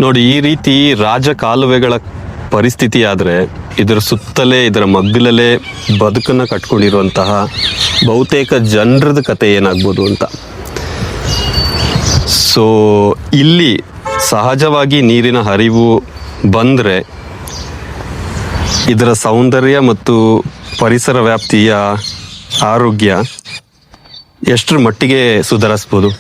ನೋಡಿ, ಈ ರೀತಿ ರಾಜಕಾಲುವೆಗಳ ಪರಿಸ್ಥಿತಿ ಆದರೆ ಇದರ ಸುತ್ತಲೇ ಇದರ ಮಗ್ಗಲಲ್ಲೇ ಬದುಕನ್ನು ಕಟ್ಕೊಂಡಿರುವಂತಹ ಬಹುತೇಕ ಜನರದ ಕತೆ ಏನಾಗ್ಬೋದು ಅಂತ. ಸೊ ಇಲ್ಲಿ ಸಹಜವಾಗಿ ನೀರಿನ ಹರಿವು ಬಂದರೆ ಇದರ ಸೌಂದರ್ಯ ಮತ್ತು ಪರಿಸರ ವ್ಯಾಪ್ತಿಯ ಆರೋಗ್ಯ ಎಷ್ಟರ ಮಟ್ಟಿಗೆ ಸುಧಾರಿಸ್ಬೋದು.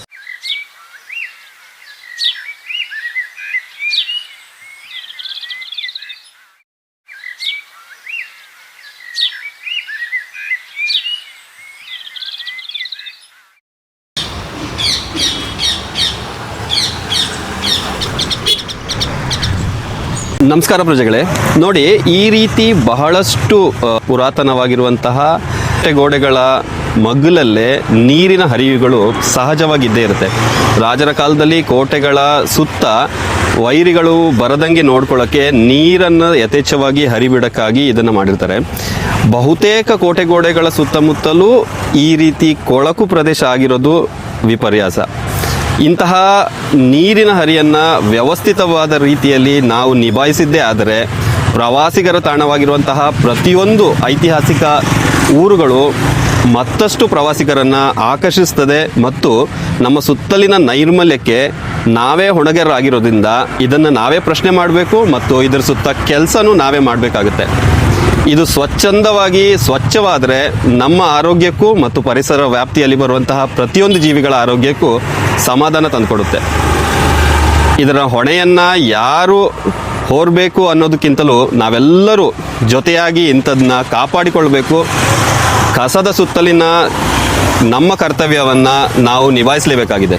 ನಮಸ್ಕಾರ ಪ್ರಜೆಗಳೇ, ನೋಡಿ, ಈ ರೀತಿ ಬಹಳಷ್ಟು ಪುರಾತನವಾಗಿರುವಂತಹ ಗೋಡೆಗಳ ಮಗ್ಗಲಲ್ಲೇ ನೀರಿನ ಹರಿವುಗಳು ಸಹಜವಾಗಿದ್ದೇ ಇರುತ್ತೆ. ರಾಜರ ಕಾಲದಲ್ಲಿ ಕೋಟೆಗಳ ಸುತ್ತ ವೈರಿಗಳು ಬರದಂಗೆ ನೋಡ್ಕೊಳ್ಳೋಕ್ಕೆ ನೀರನ್ನು ಯಥೇಚ್ಛವಾಗಿ ಹರಿಬಿಡಕ್ಕಾಗಿ ಇದನ್ನು ಮಾಡಿರ್ತಾರೆ. ಬಹುತೇಕ ಕೋಟೆ ಗೋಡೆಗಳ ಸುತ್ತಮುತ್ತಲೂ ಈ ರೀತಿ ಕೊಳಕು ಪ್ರದೇಶ ಆಗಿರೋದು ವಿಪರ್ಯಾಸ. ಇಂತಹ ನೀರಿನ ಹರಿಯನ್ನು ವ್ಯವಸ್ಥಿತವಾದ ರೀತಿಯಲ್ಲಿ ನಾವು ನಿಭಾಯಿಸಿದ್ದೇ ಆದರೆ ಪ್ರವಾಸಿಗರ ತಾಣವಾಗಿರುವಂತಹ ಪ್ರತಿಯೊಂದು ಐತಿಹಾಸಿಕ ಊರುಗಳು ಮತ್ತಷ್ಟು ಪ್ರವಾಸಿಗರನ್ನು ಆಕರ್ಷಿಸ್ತದೆ ಮತ್ತು ನಮ್ಮ ಸುತ್ತಲಿನ ನೈರ್ಮಲ್ಯಕ್ಕೆ ನಾವೇ ಹೊಣೆಗಾರರಾಗಿರೋದ್ರಿಂದ ಇದನ್ನು ನಾವೇ ಪ್ರಶ್ನೆ ಮಾಡಬೇಕು ಮತ್ತು ಇದರ ಸುತ್ತ ಕೆಲಸನೂ ನಾವೇ ಮಾಡಬೇಕಾಗುತ್ತೆ. ಇದು ಸ್ವಚ್ಛವಾದರೆ ನಮ್ಮ ಆರೋಗ್ಯಕ್ಕೂ ಮತ್ತು ಪರಿಸರ ವ್ಯಾಪ್ತಿಯಲ್ಲಿ ಬರುವಂತಹ ಪ್ರತಿಯೊಂದು ಜೀವಿಗಳ ಆರೋಗ್ಯಕ್ಕೂ ಸಮಾಧಾನ ತಂದುಕೊಡುತ್ತೆ. ಇದರ ಹೊಣೆಯನ್ನು ಯಾರು ಹೊರಬೇಕು ಅನ್ನೋದಕ್ಕಿಂತಲೂ ನಾವೆಲ್ಲರೂ ಜೊತೆಯಾಗಿ ಇಂಥದನ್ನ ಕಾಪಾಡಿಕೊಳ್ಬೇಕು. ಕಸದ ಸುತ್ತಲಿನ ನಮ್ಮ ಕರ್ತವ್ಯವನ್ನು ನಾವು ನಿಭಾಯಿಸಲೇಬೇಕಾಗಿದೆ.